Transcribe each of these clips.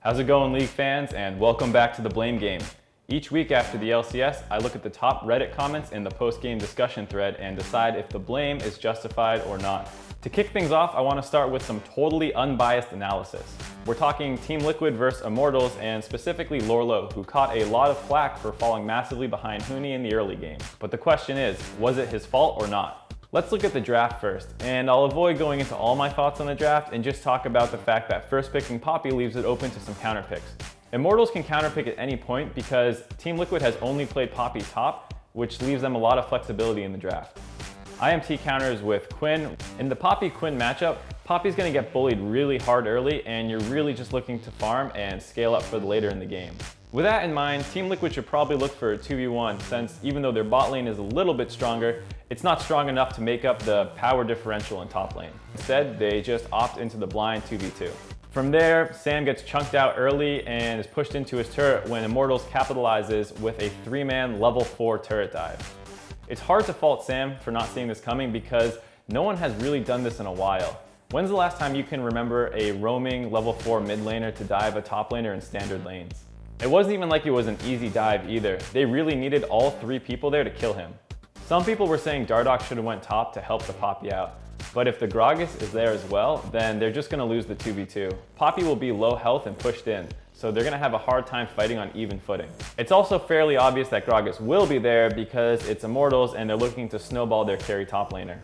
How's it going, League fans, and welcome back to the Blame Game. Each week after the LCS, I look at the top Reddit comments in the post-game discussion thread and decide if the blame is justified or not. To kick things off, I want to start with some totally unbiased analysis. We're talking Team Liquid versus Immortals, and specifically Lorlo, who caught a lot of flack for falling massively behind Huni in the early game. But the question is, was it his fault or not? Let's look at the draft first, and I'll avoid going into all my thoughts on the draft and just talk about the fact that first picking Poppy leaves it open to some counter picks. Immortals can counterpick at any point because Team Liquid has only played Poppy top, which leaves them a lot of flexibility in the draft. IMT counters with Quinn. In the Poppy-Quinn matchup, Poppy's going to get bullied really hard early, and you're really just looking to farm and scale up for later in the game. With that in mind, Team Liquid should probably look for a 2v1, since even though their bot lane is a little bit stronger, it's not strong enough to make up the power differential in top lane. Instead, they just opt into the blind 2v2. From there, Sam gets chunked out early and is pushed into his turret when Immortals capitalizes with a 3-man level 4 turret dive. It's hard to fault Sam for not seeing this coming because no one has really done this in a while. When's the last time you can remember a roaming level 4 mid laner to dive a top laner in standard lanes? It wasn't even like it was an easy dive either. They really needed all 3 people there to kill him. Some people were saying Dardoch should have went top to help the Poppy out. But if the Gragas is there as well, then they're just going to lose the 2v2. Poppy will be low health and pushed in, so they're going to have a hard time fighting on even footing. It's also fairly obvious that Gragas will be there because it's Immortals and they're looking to snowball their carry top laner.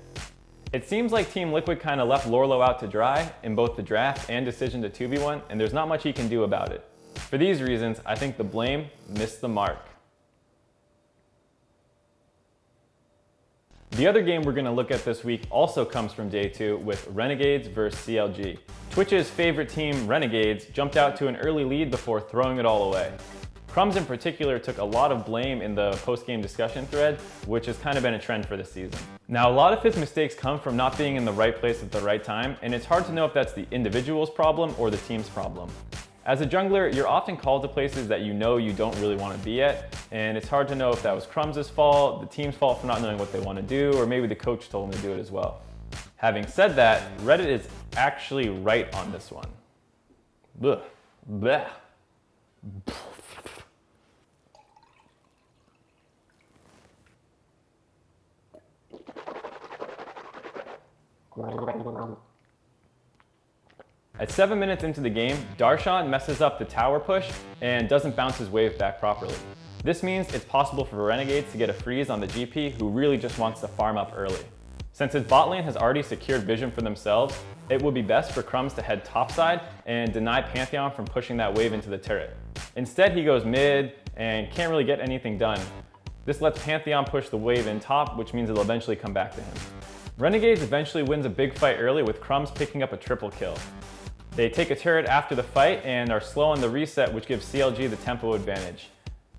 It seems like Team Liquid kind of left Lorlo out to dry in both the draft and decision to 2v1, and there's not much he can do about it. For these reasons, I think the blame missed the mark. The other game we're going to look at this week also comes from day 2 with Renegades vs CLG. Twitch's favorite team, Renegades, jumped out to an early lead before throwing it all away. Crumbs in particular took a lot of blame in the post-game discussion thread, which has kind of been a trend for this season. Now, a lot of his mistakes come from not being in the right place at the right time, and it's hard to know if that's the individual's problem or the team's problem. As a jungler, you're often called to places that you know you don't really want to be at, and it's hard to know if that was Crumbs' fault, the team's fault for not knowing what they want to do, or maybe the coach told them to do it as well. Having said that, Reddit is actually right on this one. Blech. Blech. At 7 minutes into the game, Darshan messes up the tower push and doesn't bounce his wave back properly. This means it's possible for Renegades to get a freeze on the GP who really just wants to farm up early. Since his bot lane has already secured vision for themselves, it would be best for Crumbs to head topside and deny Pantheon from pushing that wave into the turret. Instead, he goes mid and can't really get anything done. This lets Pantheon push the wave in top, which means it'll eventually come back to him. Renegades eventually wins a big fight early with Crumbs picking up a triple kill. They take a turret after the fight and are slow on the reset, which gives CLG the tempo advantage.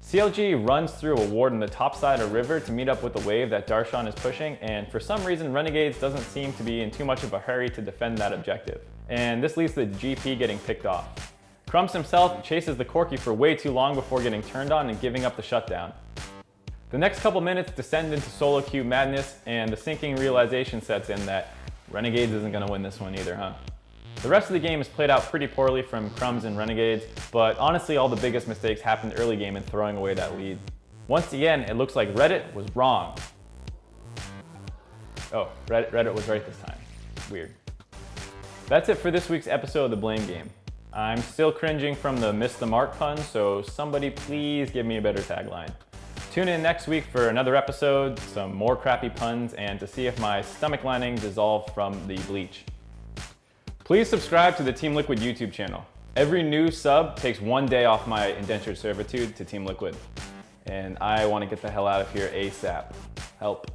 CLG runs through a ward in the top side of river to meet up with the wave that Darshan is pushing, and for some reason Renegades doesn't seem to be in too much of a hurry to defend that objective. And this leads to the GP getting picked off. Crumbs himself chases the Corki for way too long before getting turned on and giving up the shutdown. The next couple minutes descend into solo queue madness, and the sinking realization sets in that Renegades isn't going to win this one either, huh? The rest of the game is played out pretty poorly from Crumbs and Renegades, but honestly all the biggest mistakes happened early game in throwing away that lead. Once again, it looks like Reddit was wrong. Oh, Reddit was right this time. Weird. That's it for this week's episode of The Blame Game. I'm still cringing from the miss the mark pun, so somebody please give me a better tagline. Tune in next week for another episode, some more crappy puns, and to see if my stomach lining dissolved from the bleach. Please subscribe to the Team Liquid YouTube channel. Every new sub takes 1 day off my indentured servitude to Team Liquid. And I want to get the hell out of here ASAP. Help.